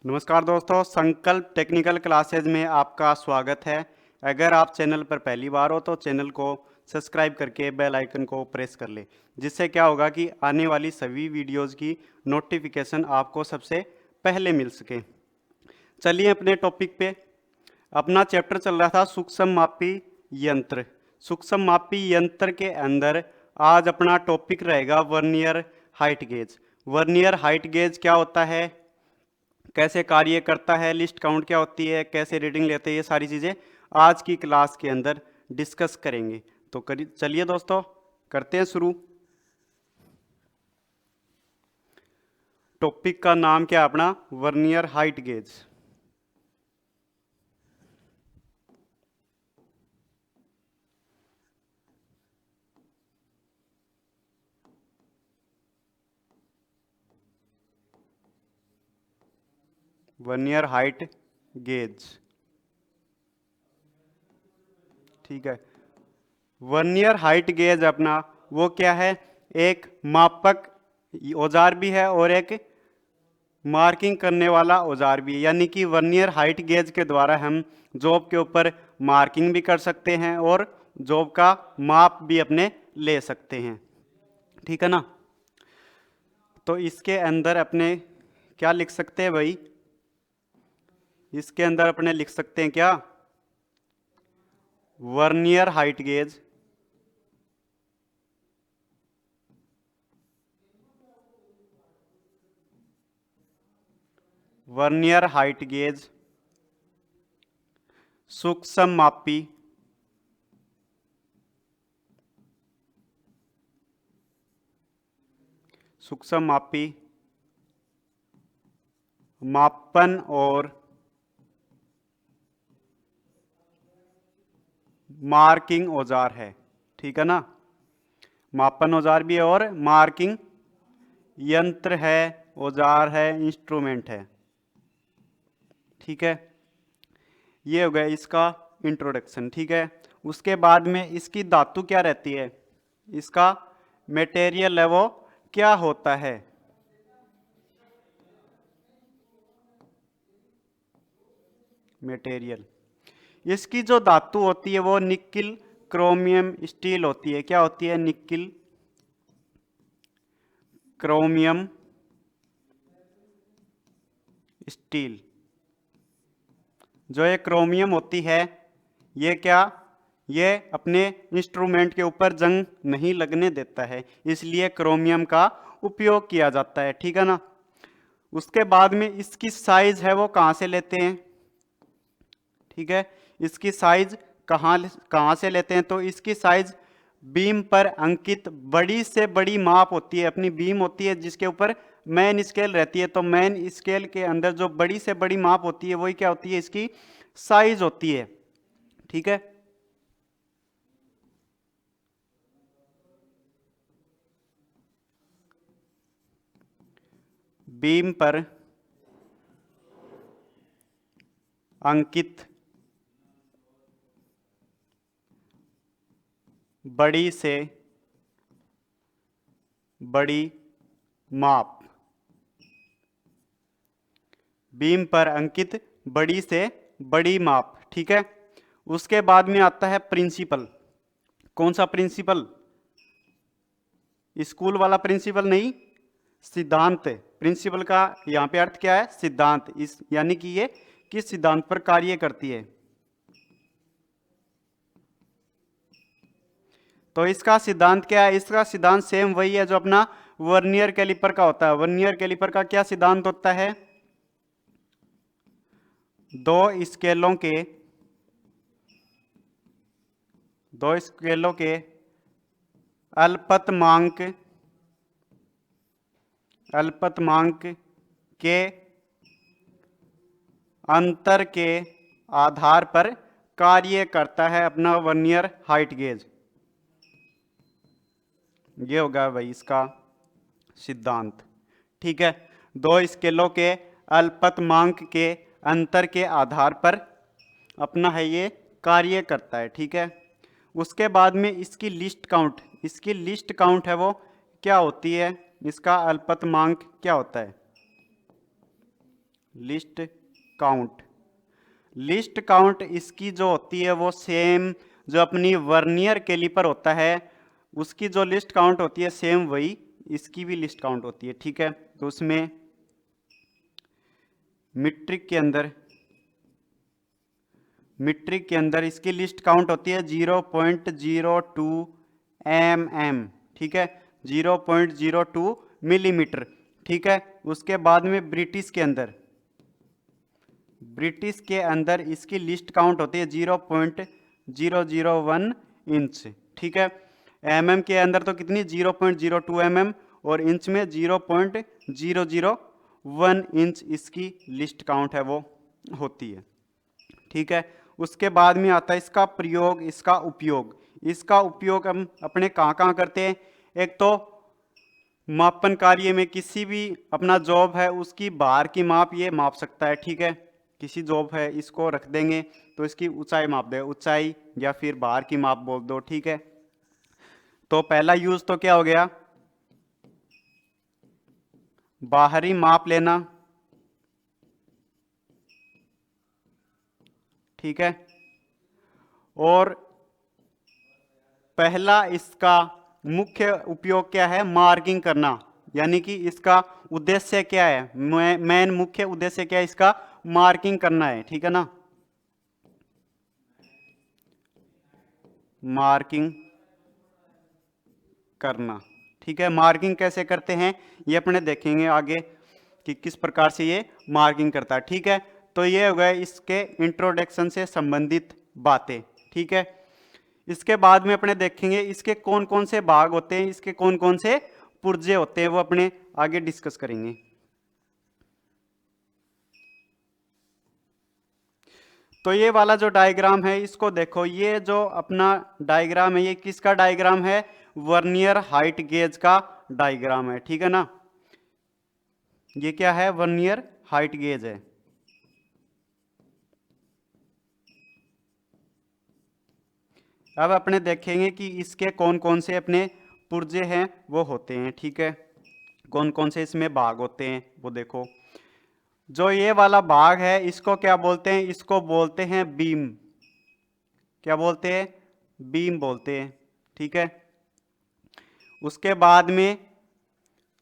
नमस्कार दोस्तों, संकल्प टेक्निकल क्लासेज में आपका स्वागत है। अगर आप चैनल पर पहली बार हो तो चैनल को सब्सक्राइब करके बेल आइकन को प्रेस कर ले, जिससे क्या होगा कि आने वाली सभी वीडियोस की नोटिफिकेशन आपको सबसे पहले मिल सके। चलिए अपने टॉपिक पे। अपना चैप्टर चल रहा था सूक्ष्म मापी यंत्र। सूक्ष्म मापी यंत्र के अंदर आज अपना टॉपिक रहेगा vernier height gauge. Vernier height gauge क्या होता है, कैसे कार्य करता है, लिस्ट काउंट क्या होती है, कैसे रीडिंग लेते हैं, ये सारी चीज़ें आज की क्लास के अंदर डिस्कस करेंगे। तो चलिए दोस्तों करते हैं शुरू। टॉपिक का नाम क्या है अपना? Vernier height gauge. Vernier height gauge, ठीक है। वर्नियर हाइट गेज अपना वो क्या है? एक मापक औजार भी है और एक मार्किंग करने वाला औजार भी है। यानी कि वर्नियर हाइट गेज के द्वारा हम जॉब के ऊपर मार्किंग भी कर सकते हैं और जॉब का माप भी अपने ले सकते हैं, ठीक है ना। तो इसके अंदर अपने क्या लिख सकते हैं भाई? इसके अंदर अपने लिख सकते हैं क्या? Vernier height gauge vernier height gauge सूक्ष्म मापी सूक्ष्म मापी मापन और मार्किंग औजार है, ठीक है ना। मापन औजार भी है और मार्किंग यंत्र है, औजार है, इंस्ट्रूमेंट है, ठीक है। ये हो गया इसका इंट्रोडक्शन, ठीक है। उसके बाद में इसकी धातु क्या रहती है, इसका मटेरियल है वो क्या होता है? मटेरियल, इसकी जो धातु होती है वो निकिल क्रोमियम स्टील होती है। क्या होती है? Nickel chromium steel. जो ये क्रोमियम होती है ये क्या, ये अपने इंस्ट्रूमेंट के ऊपर जंग नहीं लगने देता है, इसलिए क्रोमियम का उपयोग किया जाता है, ठीक है ना। उसके बाद में इसकी साइज है वो कहाँ से लेते हैं, ठीक है। इसकी साइज कहाँ से लेते हैं? तो इसकी साइज बीम पर अंकित बड़ी से बड़ी माप होती है। अपनी बीम होती है जिसके ऊपर मेन स्केल रहती है, तो मेन स्केल के अंदर जो बड़ी से बड़ी माप होती है वही क्या होती है? इसकी साइज होती है, ठीक है। बीम पर अंकित बड़ी से बड़ी माप, बीम पर अंकित बड़ी से बड़ी माप, ठीक है। उसके बाद में आता है प्रिंसिपल। कौन सा प्रिंसिपल? स्कूल वाला प्रिंसिपल नहीं, सिद्धांत। प्रिंसिपल का यहाँ पे अर्थ क्या है? सिद्धांत। इस यानी कि ये किस सिद्धांत पर कार्य करती है? तो इसका सिद्धांत क्या है? इसका सिद्धांत सेम वही है जो अपना वर्नियर कैलिपर का होता है। वर्नियर कैलिपर का क्या सिद्धांत होता है? दो स्केलों के अल्पतमांक के अंतर के आधार पर कार्य करता है अपना वर्नियर हाइट गेज। ये होगा भाई इसका सिद्धांत, ठीक है। दो स्केलों के अल्पतमांक के अंतर के आधार पर अपना है ये कार्य करता है, ठीक है। उसके बाद में इसकी लिस्ट काउंट है वो क्या होती है? इसका अल्पतमांक क्या होता है? List count. लिस्ट काउंट इसकी जो होती है वो सेम जो अपनी वर्नियर कैलिपर होता है उसकी जो लिस्ट काउंट होती है सेम वही इसकी भी लिस्ट काउंट होती है, ठीक है। तो उसमें मीट्रिक के अंदर इसकी लिस्ट काउंट होती है 0.02 mm, ठीक है, 0.02 मिलीमीटर, ठीक है। उसके बाद में ब्रिटिश के अंदर इसकी लिस्ट काउंट होती है 0.001 इंच, ठीक है। mm के अंदर तो कितनी 0.02 mm और इंच में 0.001 इंच इसकी लिस्ट काउंट है वो होती है, ठीक है। उसके बाद में आता है इसका प्रयोग, इसका उपयोग हम अपने कहाँ करते हैं। एक तो मापन कार्य में, किसी भी अपना जॉब है उसकी बाहर की माप ये माप सकता है, ठीक है। किसी जॉब है इसको रख देंगे तो इसकी ऊंचाई माप दे, ऊंचाई या फिर बाहर की माप बोल दो, ठीक है। तो पहला यूज तो क्या हो गया, बाहरी माप लेना, ठीक है। और पहला इसका मुख्य उपयोग क्या है, मार्किंग करना, यानी कि इसका उद्देश्य क्या है, मेन मुख्य उद्देश्य क्या है, इसका मार्किंग करना है, ठीक है ना। मार्किंग करना, ठीक है। मार्किंग कैसे करते हैं ये अपने देखेंगे आगे कि किस प्रकार से ये मार्किंग करता है, ठीक है। तो ये हो गए इसके इंट्रोडक्शन से संबंधित बातें, ठीक है। इसके बाद में अपने देखेंगे इसके कौन कौन से भाग होते हैं, इसके कौन कौन से पुर्जे होते हैं, वो अपने आगे डिस्कस करेंगे। तो ये वाला जो डायग्राम है इसको देखो, ये जो अपना डायग्राम है ये किसका डायग्राम है, वर्नियर हाइट गेज का डायग्राम है, ठीक है ना। ये क्या है, वर्नियर हाइट गेज है। अब अपने देखेंगे कि इसके कौन कौन से अपने पुर्जे हैं वो होते हैं, ठीक है। कौन कौन से इसमें भाग होते हैं वो देखो। जो ये वाला भाग है इसको क्या बोलते हैं, इसको बोलते हैं बीम। क्या बोलते हैं, बीम बोलते हैं, ठीक है। उसके बाद में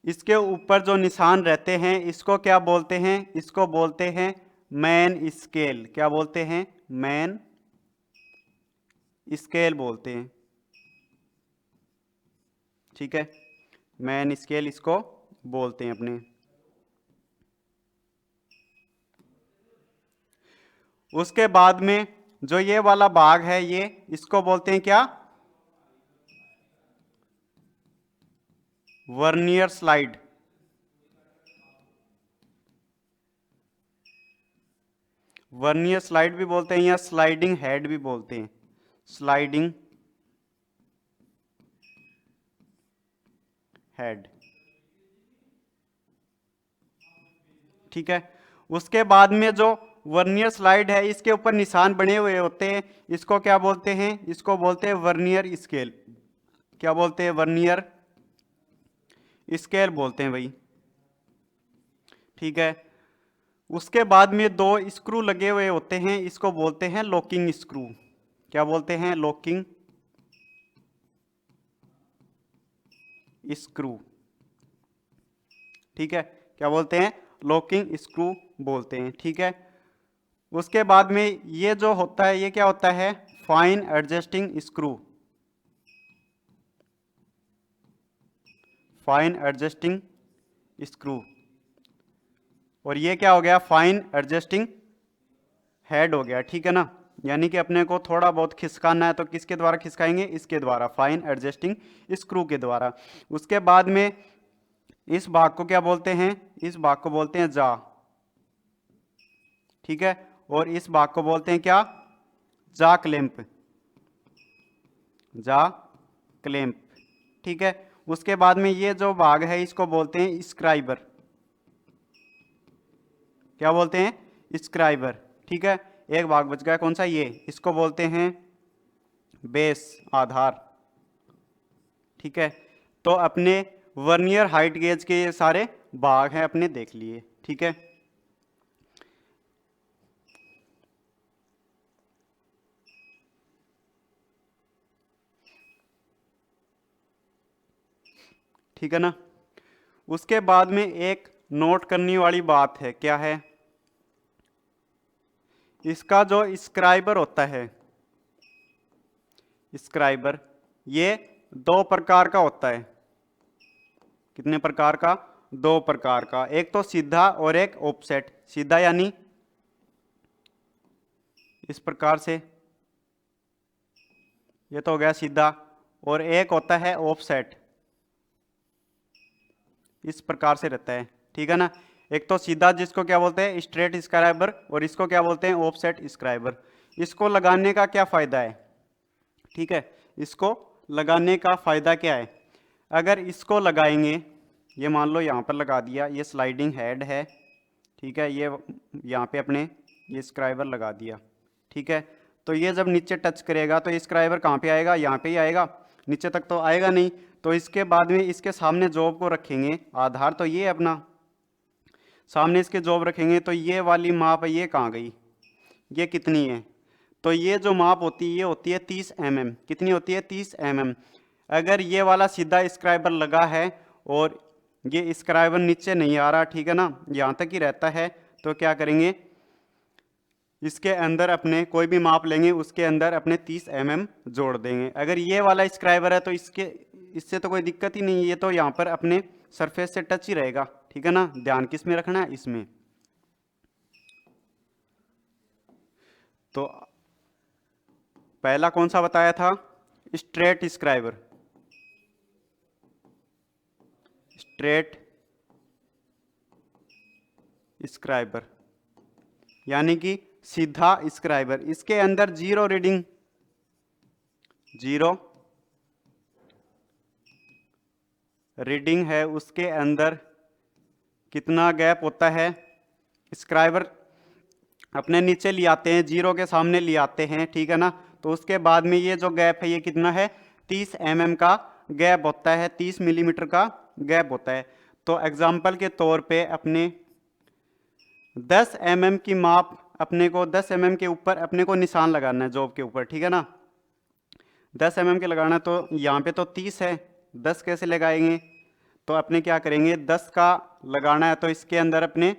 इसके ऊपर जो निशान रहते हैं इसको क्या बोलते हैं, इसको बोलते हैं मैन स्केल। क्या बोलते हैं, मैन स्केल बोलते हैं, ठीक है। मैन स्केल इसको बोलते हैं अपने। उसके बाद में जो ये वाला भाग है ये इसको बोलते हैं क्या, वर्नियर स्लाइड। वर्नियर स्लाइड भी बोलते हैं या स्लाइडिंग हेड भी बोलते हैं, स्लाइडिंग हेड, ठीक है। उसके बाद में जो वर्नियर स्लाइड है इसके ऊपर निशान बने हुए होते हैं, इसको क्या बोलते हैं, इसको बोलते हैं वर्नियर स्केल। क्या बोलते हैं, वर्नियर स्केल बोलते हैं भाई, ठीक है। उसके बाद में दो स्क्रू लगे हुए होते हैं, इसको बोलते हैं लॉकिंग स्क्रू। क्या बोलते हैं, लॉकिंग स्क्रू, ठीक है। क्या बोलते हैं, लॉकिंग स्क्रू बोलते हैं, ठीक है। उसके बाद में ये जो होता है ये क्या होता है, fine adjusting screw. Fine adjusting screw. और ये क्या हो गया, फाइन एडजस्टिंग हेड हो गया, ठीक है ना। यानी कि अपने को थोड़ा बहुत खिसकाना है तो किसके द्वारा खिसकाएंगे, इसके द्वारा, फाइन एडजस्टिंग स्क्रू के द्वारा। उसके बाद में इस भाग को क्या बोलते हैं, इस भाग को बोलते हैं जा, ठीक है। और इस भाग को बोलते हैं क्या, जा क्लैंप, जा क्लैंप, ठीक है। उसके बाद में ये जो भाग है इसको बोलते हैं स्क्राइबर। क्या बोलते हैं, स्क्राइबर, ठीक है। एक भाग बच गया, कौन सा, ये, इसको बोलते हैं बेस, आधार, ठीक है। तो अपने वर्नियर हाइट गेज के ये सारे भाग हैं अपने देख लिए, ठीक है। ठीक है ना। उसके बाद में एक नोट करने वाली बात है, क्या है, इसका जो स्क्राइबर होता है, स्क्राइबर ये दो प्रकार का होता है। कितने प्रकार का? दो प्रकार का। एक तो सीधा और एक ऑफसेट। सीधा यानी इस प्रकार से, ये तो हो गया सीधा, और एक होता है ऑफसेट, इस प्रकार से रहता है, ठीक है ना। एक तो सीधा जिसको क्या बोलते हैं स्ट्रेट स्क्राइबर, और इसको क्या बोलते हैं ऑफसेट स्क्राइबर। इसको लगाने का क्या फायदा है, ठीक है, इसको लगाने का फायदा क्या है, अगर इसको लगाएंगे, ये मान लो यहाँ पर लगा दिया, ये स्लाइडिंग हेड है, ठीक है, ये यहाँ पे अपने ये स्क्राइबर लगा दिया, ठीक है। तो ये जब नीचे टच करेगा तो ये स्क्राइबर कहाँ पे आएगा, यहाँ पे ही आएगा, नीचे तक तो आएगा नहीं। तो इसके बाद में इसके सामने जॉब को रखेंगे, आधार तो ये है अपना, सामने इसके जॉब रखेंगे, तो ये वाली माप ये कहाँ गई, ये कितनी है, तो ये जो माप होती है ये होती है 30 mm। कितनी होती है? 30 mm। अगर ये वाला सीधा स्क्राइबर लगा है और ये स्क्राइबर नीचे नहीं आ रहा, ठीक है ना, यहाँ तक ही रहता है, तो क्या करेंगे, इसके अंदर अपने कोई भी माप लेंगे, उसके अंदर अपने 30 mm जोड़ देंगे। अगर ये वाला स्क्राइबर है तो इससे तो कोई दिक्कत ही नहीं है, ये तो यहाँ पर अपने सरफेस से टच ही रहेगा, ठीक है ना। ध्यान किस में रखना है, इसमें। तो पहला कौन सा बताया था, स्ट्रेट स्क्राइबर, स्ट्रेट स्क्राइबर यानी कि सीधा स्क्राइबर। इसके अंदर जीरो रीडिंग, जीरो रीडिंग है, उसके अंदर कितना गैप होता है, स्क्राइबर अपने नीचे ले आते हैं, जीरो के सामने ले आते हैं, ठीक है ना। तो उसके बाद में ये जो गैप है ये कितना है, 30 mm का गैप होता है, 30 मिलीमीटर का गैप होता है। तो एग्जाम्पल के तौर पे अपने 10 mm की माप, अपने को 10 mm के ऊपर अपने को निशान लगाना है जॉब के ऊपर, ठीक है ना। 10 mm के लगाना, तो यहाँ पे तो 30 है, 10 कैसे लगाएंगे, तो अपने क्या करेंगे, 10 का लगाना है तो इसके अंदर अपने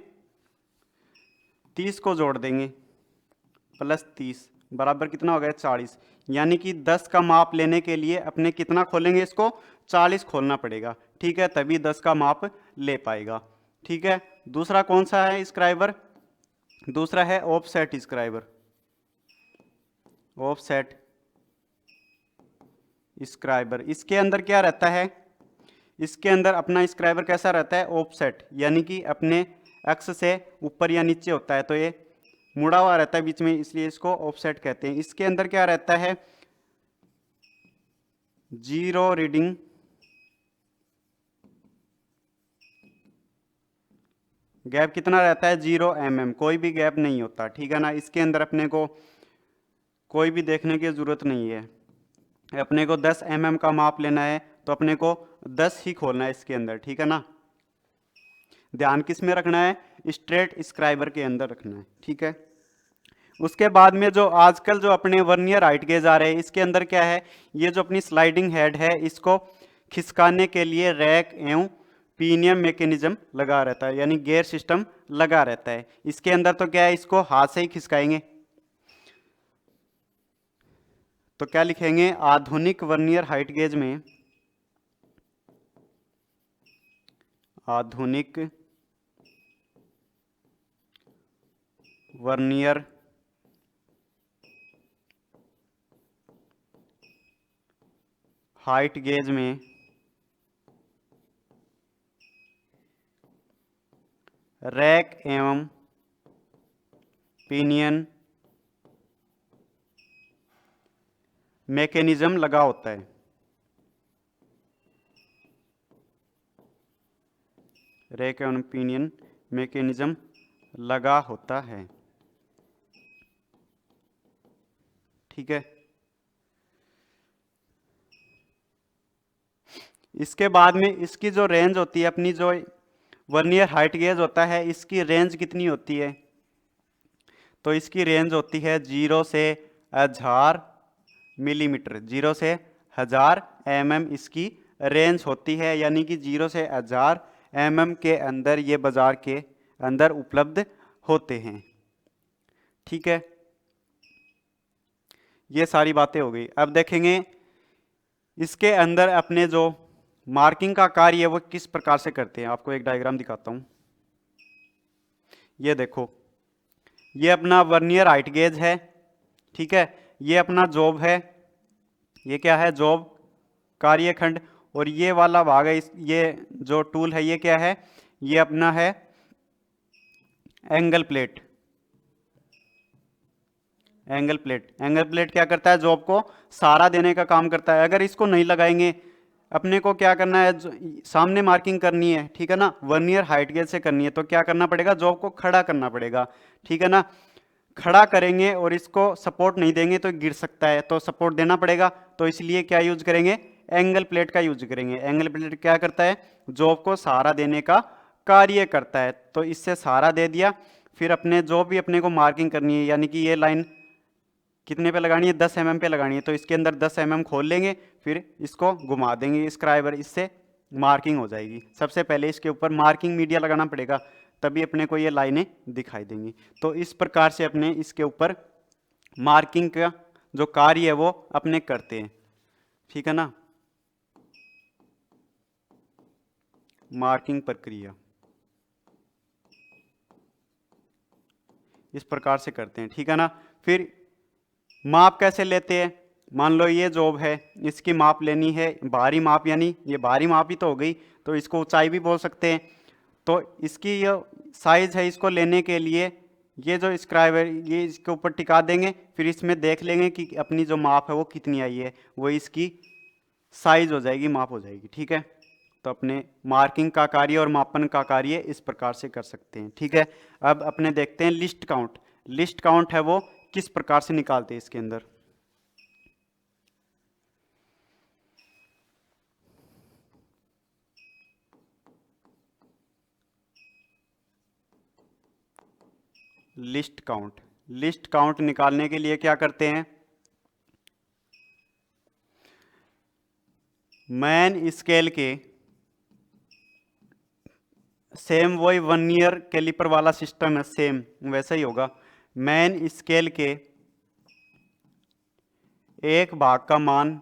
30 को जोड़ देंगे, प्लस 30 बराबर कितना हो गया, 40। यानी कि 10 का माप लेने के लिए अपने कितना खोलेंगे, इसको 40 खोलना पड़ेगा, ठीक है, तभी 10 का माप ले पाएगा, ठीक है। दूसरा कौन सा है स्क्राइबर, दूसरा है ऑफसेट स्क्राइबर, ऑफसेट स्क्राइबर। इसके अंदर क्या रहता है, इसके अंदर अपना स्क्राइबर कैसा रहता है, ऑफसेट, यानी कि अपने एक्स से ऊपर या नीचे होता है, तो ये मुड़ा हुआ रहता है बीच में, इसलिए इसको ऑफसेट कहते हैं। इसके अंदर क्या रहता है, जीरो रीडिंग, गैप कितना रहता है, 0 mm, कोई भी गैप नहीं होता, ठीक है ना। इसके अंदर अपने को कोई भी देखने की जरूरत नहीं है, अपने को 10 mm का माप लेना है तो अपने को 10 ही खोलना है इसके अंदर, ठीक है ना। ध्यान किस में रखना है, स्ट्रेट स्क्राइबर के अंदर रखना है, ठीक है। उसके बाद में जो आजकल जो अपने वर्नियर हाइट गेज आ रहे हैं, इसके अंदर क्या है, ये जो अपनी स्लाइडिंग हेड है, इसको खिसकाने के लिए रैक एवं पीनियम मैकेनिज्म लगा रहता है, यानी गियर सिस्टम लगा रहता है। इसके अंदर तो क्या है, इसको हाथ से ही खिसकाएंगे, तो क्या लिखेंगे, आधुनिक वर्नियर हाइट गेज में, आधुनिक वर्नियर हाइट गेज में रैक एवं पिनियन मैकेनिज्म लगा होता है, रैक एवं पिनियन मैकेनिज्म लगा होता है, ठीक है। इसके बाद में इसकी जो रेंज होती है, अपनी जो वर्नियर हाइट गेज होता है, इसकी रेंज कितनी होती है, तो इसकी रेंज होती है 0 से 1000 मिलीमीटर, 0 से 1000 mm इसकी रेंज होती है, यानी कि 0 से 1000 mm के अंदर ये बाजार के अंदर उपलब्ध होते हैं। ठीक है, ये सारी बातें हो गई। अब देखेंगे इसके अंदर अपने जो मार्किंग का कार्य है वो किस प्रकार से करते हैं। आपको एक डायग्राम दिखाता हूं। ये देखो, ये अपना वर्नियर हाइट गेज है। ठीक है, ये अपना जॉब है, ये क्या है, जॉब कार्यखंड। और ये वाला भाग है, ये जो टूल है ये क्या है, ये अपना है angle plate. Angle plate, angle plate क्या करता है, जॉब को सहारा देने का काम करता है। अगर इसको नहीं लगाएंगे, अपने को क्या करना है, सामने मार्किंग करनी है, ठीक है ना, वर्नियर हाइट गेज से करनी है, तो क्या करना पड़ेगा, जॉब को खड़ा करना पड़ेगा। ठीक है ना, खड़ा करेंगे और इसको सपोर्ट नहीं देंगे तो गिर सकता है, तो सपोर्ट देना पड़ेगा। तो इसलिए क्या यूज करेंगे, एंगल प्लेट का यूज करेंगे। एंगल प्लेट क्या करता है, जॉब को सहारा देने का कार्य करता है। तो इससे सहारा दे दिया, फिर अपने जो भी अपने को मार्किंग करनी है, यानी कि ये लाइन कितने पे लगानी है, 10 mm पे लगानी है, तो इसके अंदर 10 mm खोल लेंगे, फिर इसको घुमा देंगे स्क्राइबर, इससे मार्किंग हो जाएगी। सबसे पहले इसके ऊपर मार्किंग मीडिया लगाना पड़ेगा, तभी अपने को ये लाइनें दिखाई देंगी। तो इस प्रकार से अपने इसके ऊपर मार्किंग का जो कार्य है वो अपने करते हैं। ठीक है ना, मार्किंग प्रक्रिया इस प्रकार से करते हैं। ठीक है ना, फिर माप कैसे लेते हैं, मान लो ये जॉब है, इसकी माप लेनी है, बाहरी माप, यानी ये बाहरी माप ही तो हो गई, तो इसको ऊंचाई भी बोल सकते हैं। तो इसकी ये साइज है, इसको लेने के लिए ये जो स्क्राइब है ये इसके ऊपर टिका देंगे, फिर इसमें देख लेंगे कि अपनी जो माप है वो कितनी आई है, वो इसकी साइज हो जाएगी, माप हो जाएगी। ठीक है, तो अपने मार्किंग का कार्य और मापन का कार्य इस प्रकार से कर सकते हैं। ठीक है, अब अपने देखते हैं लिस्ट काउंट। लिस्ट काउंट है वो किस प्रकार से निकालते हैं इसके अंदर। लिस्ट काउंट, लिस्ट काउंट निकालने के लिए क्या करते हैं, मैन स्केल के सेम वही 1 ईयर कैलिपर वाला सिस्टम है, सेम वैसा ही होगा। मैन स्केल के एक भाग का मान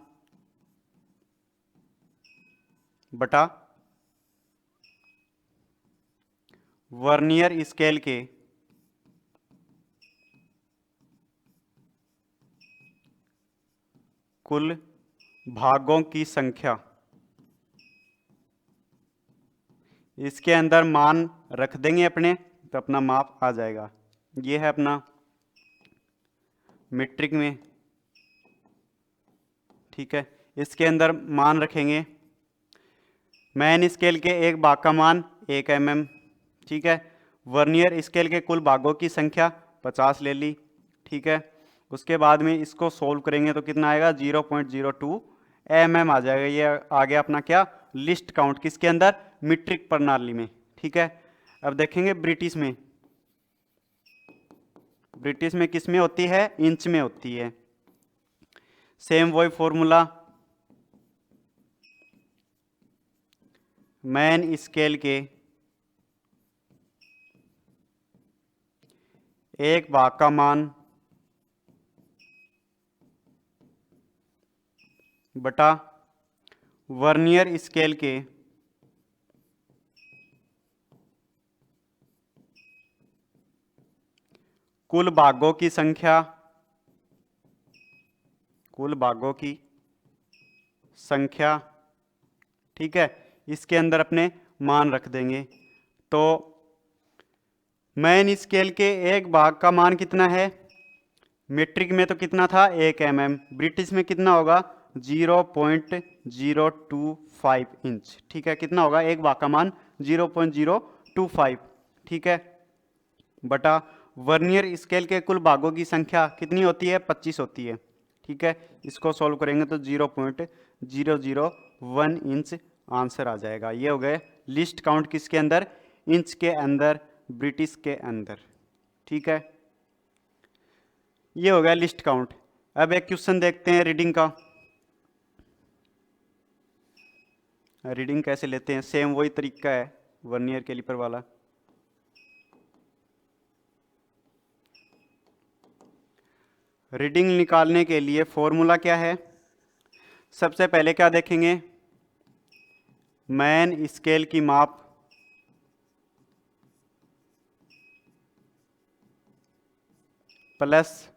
बटा वर्नियर स्केल के कुल भागों की संख्या, इसके अंदर मान रख देंगे अपने, तो अपना माप आ जाएगा। ये है अपना मीट्रिक में। ठीक है, इसके अंदर मान रखेंगे, मैन स्केल के एक भाग का मान 1 mm। ठीक है, वर्नियर स्केल के कुल भागों की संख्या 50 ले ली। ठीक है, उसके बाद में इसको सोल्व करेंगे तो कितना आएगा, 0.02 mm आ जाएगा। ये आ गया अपना क्या, लिस्ट काउंट, किसके अंदर, मीट्रिक प्रणाली में। ठीक है, अब देखेंगे ब्रिटिश में। ब्रिटिश में किस में होती है, इंच में होती है। सेम वही फॉर्मूला, मैन स्केल के एक भाग का मान बटा वर्नियर स्केल के कुल भागों की संख्या, कुल भागों की संख्या। ठीक है, इसके अंदर अपने मान रख देंगे। तो मैन स्केल के एक भाग का मान कितना है, मीट्रिक में तो कितना था, 1 mm, ब्रिटिश में कितना होगा, 0.025 इंच। ठीक है, कितना होगा, एक भाग का मान 0.025। ठीक है, बटा वर्नियर स्केल के कुल भागों की संख्या कितनी होती है, 25 होती है। ठीक है, इसको सॉल्व करेंगे तो 0.001 इंच आंसर आ जाएगा। ये हो गए लिस्ट काउंट, किसके अंदर, इंच के अंदर, ब्रिटिश के अंदर। ठीक है, ये हो गया लिस्ट काउंट। अब एक क्वेश्चन देखते हैं रीडिंग का। रीडिंग कैसे लेते हैं, सेम वही तरीका है वर्नियर कैलिपर वाला। रीडिंग निकालने के लिए फॉर्मूला क्या है, सबसे पहले क्या देखेंगे, मैन स्केल की माप प्लस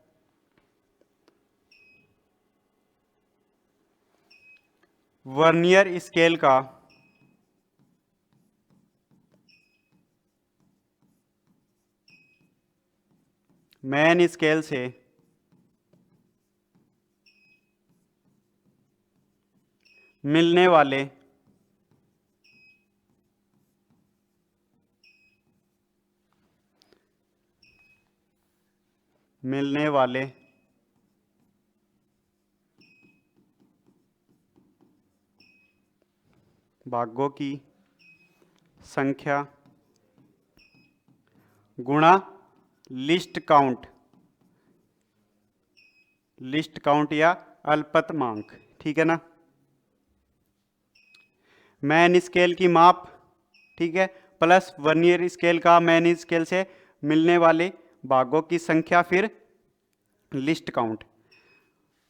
वर्नियर स्केल का मैन स्केल से मिलने वाले भागों की संख्या गुणा लिस्ट काउंट या अल्पतमांक, ठीक है ना। मैन स्केल की माप, ठीक है, प्लस वर्नियर स्केल का मैन स्केल से मिलने वाले भागों की संख्या फिर लिस्ट काउंट।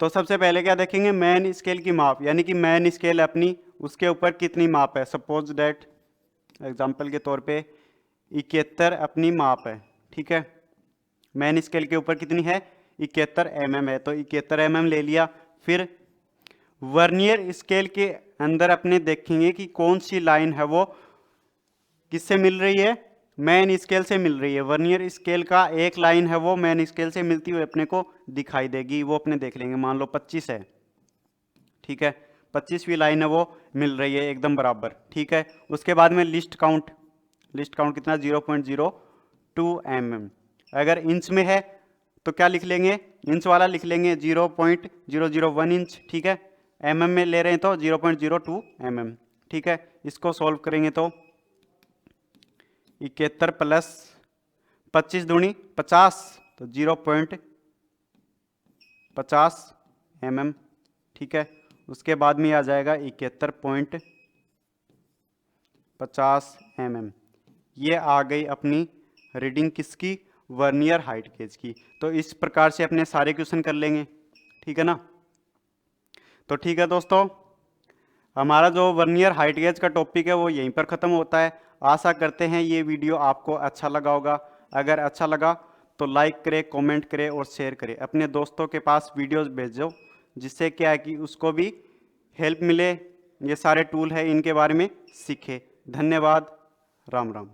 तो सबसे पहले क्या देखेंगे, मैन स्केल की माप, यानी कि मैन स्केल अपनी उसके ऊपर कितनी माप है। सपोज दैट एग्जांपल के तौर पे 71 अपनी माप है, ठीक है। मैन स्केल के ऊपर कितनी है, 71 mm है, तो 71 mm ले लिया। फिर वर्नियर स्केल के अंदर अपने देखेंगे कि कौन सी लाइन है वो किससे मिल रही है, मैन स्केल से मिल रही है। वर्नियर स्केल का एक लाइन है वो मैन स्केल से मिलती हुई अपने को दिखाई देगी, वो अपने देख लेंगे। मान लो 25 है, ठीक है, 25वीं लाइन है वो मिल रही है एकदम बराबर, ठीक है। उसके बाद में लिस्ट काउंट कितना, 0.02 mm। अगर इंच में है तो क्या लिख लेंगे, इंच वाला लिख लेंगे 0.001 इंच, ठीक है। mm में ले रहे हैं तो 0.02 mm, ठीक है। इसको सॉल्व करेंगे तो 71 प्लस 25 दूनी 50, तो 0.50 mm, ठीक है। उसके बाद में आ जाएगा 71.50 mm। ये आ गई अपनी रीडिंग किसकी, वर्नियर हाइट गेज की। तो इस प्रकार से अपने सारे क्वेश्चन कर लेंगे, ठीक है ना। तो ठीक है दोस्तों, हमारा जो वर्नियर हाइट गेज का टॉपिक है वो यहीं पर ख़त्म होता है। आशा करते हैं ये वीडियो आपको अच्छा लगा होगा। अगर अच्छा लगा तो लाइक करें, कमेंट करें और शेयर करें। अपने दोस्तों के पास वीडियोस भेजो, जिससे क्या है कि उसको भी हेल्प मिले, ये सारे टूल है इनके बारे में सीखे। धन्यवाद, राम राम।